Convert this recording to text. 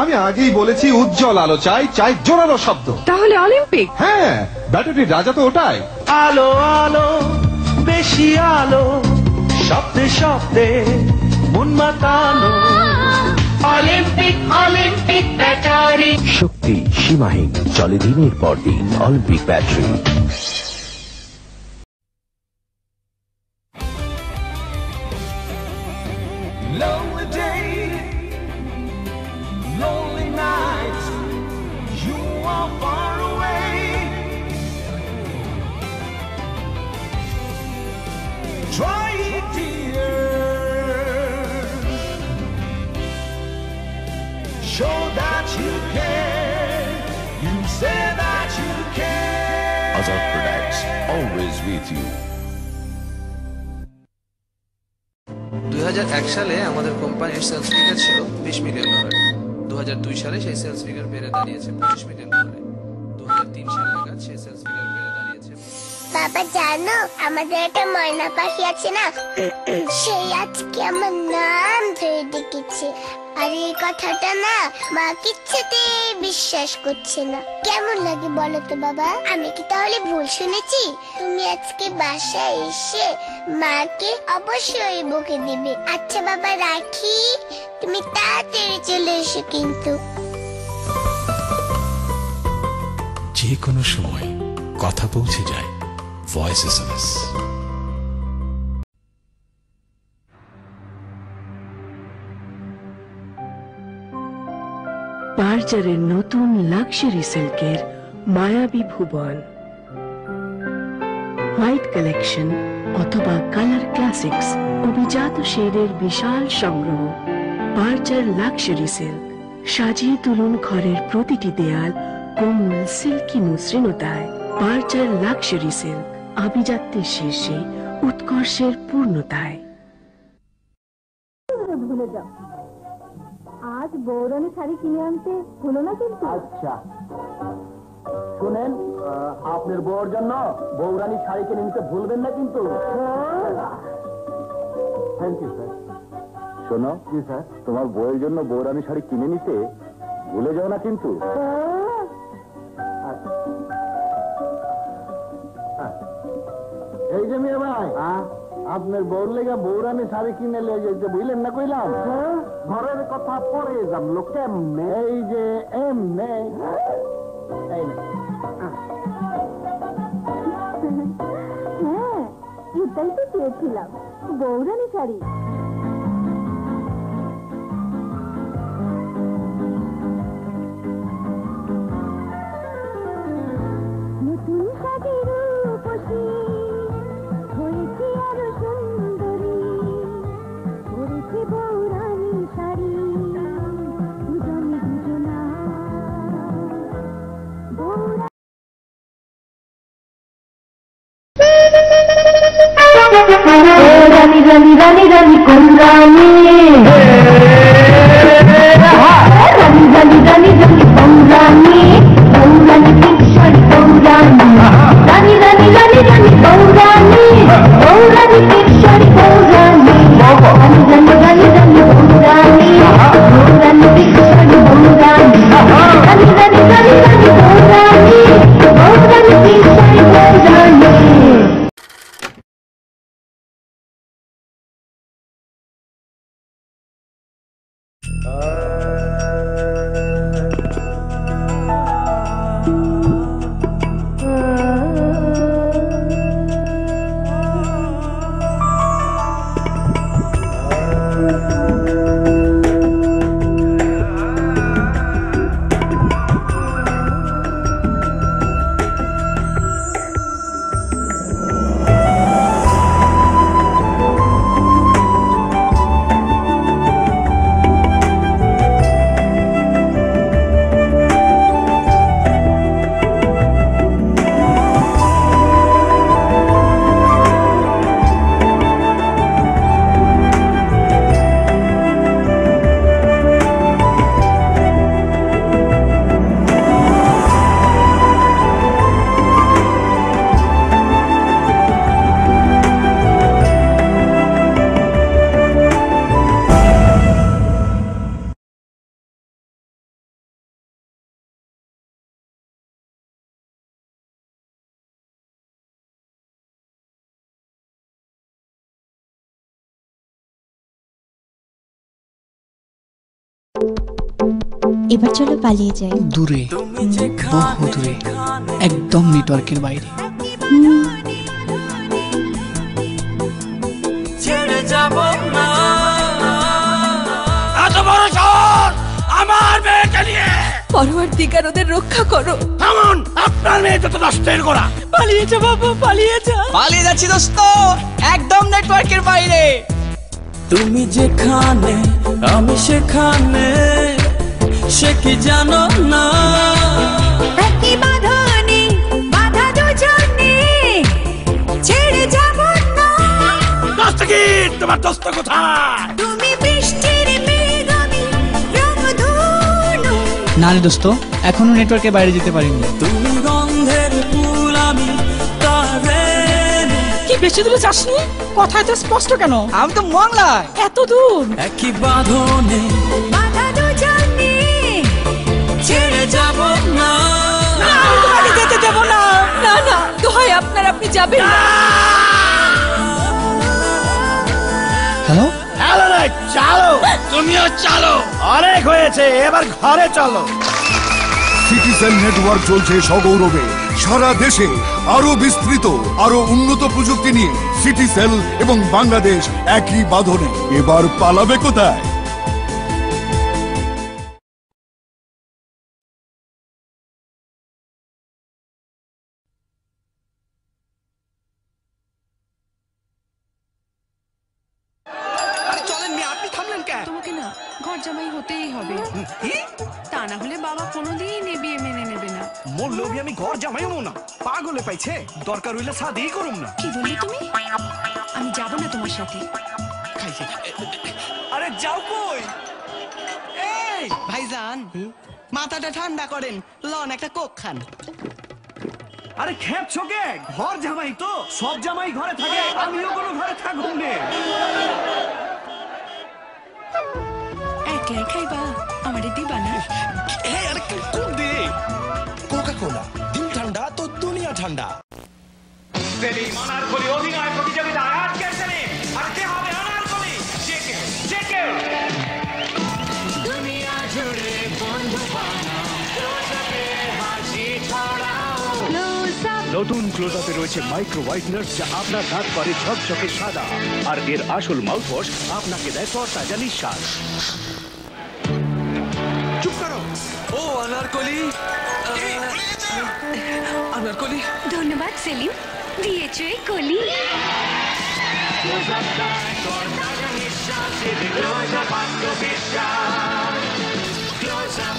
আমি আগেই বলেছি উজ্জ্বল আলো চাই, চাই জোরালো শব্দ। তাহলে অলিম্পিক? হ্যাঁ, ব্যাটারির রাজা তো ওটাই। আলো আলো বেশি আলো, শব্দে শব্দে মন মাতানো। অলিম্পিক অলিম্পিক ব্যাটারি, শক্তি সীমাহীন, চলে দিনের পর দিন। Olympic battery. Lonely day, lonely nights, you are far away. Try it, dear. Show that you care. You say that you care. Azad Products, always with you. 2001 সালে আমাদের কোম্পানির সেলস ফিগার ছিল $20 million. 2002 সালে সেই সেলস ফিগার বেড়ে দাঁড়িয়েছে $25 million. 2003 সাল নাগাদ সেই সেলস ফিগার বেড়ে দাঁড়িয়েছে। বাবা জানো, আমাদের একটা ময়না পাখি আছে না, সেই আজকে আমার নাম ধরে ডেকেছে। আর এই কথাটা না মা কিচ্ছুতে বিশ্বাস করছে না। কেমন লাগে বলো তো বাবা? আমি কি তাহলে ভুল শুনেছি? তুমি আজকে বাসায় এসে মাকে অবশ্যই বকে দিবে। আচ্ছা বাবা রাখি, তুমি তাড়াতাড়ি চলে এসো কিন্তু। যে কোনো সময় কথা পৌঁছে যায় ভয়েস এসএমএস। পারচারের নতুন লাক্সারি সিল্কের মায়াবী ভুবন, হোয়াইট কালেকশন অথবা কালার ক্লাসিক্স, অভিজাত শেডের বিশাল সংগ্রহ। পারচার লাক্সারি সিল্ক, সাজিয়ে তুলুন ঘরের প্রতিটি দেয়াল কোমল সিল্কি মসৃণতায়। পারচার লাক্সারি সিল্ক, আভিজাত্যের শীর্ষে উৎকর্ষের পূর্ণতায়। ভুলে যাও, আজ বৌরানী শাড়ি কিনে আনতে হলো না কিন্তু। আচ্ছা শুনেন, আপনার বউর জন্য বৌরানী শাড়ি কিনে নিতে ভুলবেন না কিন্তু। Thank you sir. শোনো কি স্যার, তোমার বউয়ের জন্য বৌরানী শাড়ি কিনে নিতে ভুলে যাও না কিন্তু। এই যে মেয়ে ভাই, আপনার বউর লেগে বৌরানী শাড়ি কিনে লে যেতে বুঝলেন না কইলাম। ঘরের কথা পরে জানলো কেমনে? এই যে এমনে। হ্যাঁ, এটাই তো চেয়েছিলাম, বৌরানী শাড়ি। নতুন শাড়ির রূপসী হয়েছে আরো সুন্দরী, পরেছে বৌরানী শাড়ি দুজনে দুজনা। রানী রানী রানী রানী কোন রানী, রানী রানী রানী রানী কোন রানী, বৌরানী পিছন বৌরানী, রানী রানী রানী রানী বৌরানী, বৌরানী পিছন বৌরানী, রানী রানী রানী রানী বৌরানী, বৌরানী পিছন বৌরানী, রানী রানী রানী রানী বৌরানী, বৌরানী পিছন বৌরানী। এবার চলো পালিয়ে যাই। দূরে, বহু দূরে, একদম নেটওয়ার্কের বাইরে। ছেড়ে যাব না এত বড় শহর আমার মেয়েকে নিয়ে। পরবর্তীকার ওদের রক্ষা করো। থামুন, আপনার মেয়ে যত নষ্টের গোড়া। পালিয়ে যা বাবা, পালিয়ে যা। পালিয়ে যাচ্ছি দোস্ত, একদম নেটওয়ার্কের বাইরে। তুমি যেখানে আমি সেখানে, সে কি জানো না? একই বাঁধনে বাঁধা দুজনে, ছেড়ে যাব না। দস্তগীর, তোমার দোস্ত কোথায়? তুমি বৃষ্টির মেঘ, আমি রংধনু। না রে দোস্ত, এখনো নেটওয়ার্কের বাইরে যেতে পারিনি। তুমি গন্ধের ফুল, আমি তারে। কি বেশি দূরে যাসনি? কথায় তো স্পষ্ট কেন? আমি তো মংলায়। এত দূর? একই বাঁধনে বাঁধা দুজনে, ছেড়ে যাব না। তোমাকে যেতে দেব না। না না, দোহাই আপনার, আপনি যাবেন না। হ্যালো, হ্যালো রে, চালো, তুমিও চালো। অনেক হয়েছে, এবার ঘরে চলো। সিটিসেল নেটওয়ার্ক চলছে সগৌরবে সারা দেশে। আরো বিস্তৃত, আরো উন্নত প্রযুক্তি নিয়ে সিটিসেল এবং বাংলাদেশ একই বাঁধনে। এবার পালাবে কোথায়? তোমাকে না ঘর জামাই হতেই হবে, তা না হলে বাবা কোনোদিন এ বিয়ে মেনে নেবে না। মোর লোভি আমি ঘর জামাই হবো না, পাগলে পাইছে। দরকার হইলে শাদি করুম না। কি বললি তুমি? আমি যাব না তোমার সাথে। আরে যাও কই? এই ভাইজান, মাথাটা ঠান্ডা করেন, লন একটা কোক খান। আরে খেপছো কে? ঘর জামাই তো, সব জামাই ঘরে থাকে, আমিও কোনো ঘরে থাকুম নে। একলাই খাইবা, আমারে দিবা না? আরে কোন দে? কোকা কোলা, দিন ঠান্ডা তো দুনিয়া ঠান্ডা। সেলিম আনারকলি অভিনয় প্রতিযোগিতায় আজকের সেলিম, আর কে হবে আনারকলি? JK, JK. দুনিয়া জুড়ে বন্ধু বানাও, ক্লোজআপে হাসি ছড়াও। নতুন ক্লোজআপে রয়েছে মাইক্রো হোয়াইটনার, যা আপনার দাঁত করে ঝকঝকে সাদা, আর এর আসল মাউথওয়াশ আপনাকে দেয় তরতাজা নিঃশ্বাস। চুপ করো। ও আনারকলি, আনারকলি। ধন্যবাদ সেলিম, দিয়েছো এই কলি। ক্লোজআপ দায় তরতাজা নিঃশ্বাস, ক্লোজআপ আত্মবিশ্বাস। ক্লোজআপ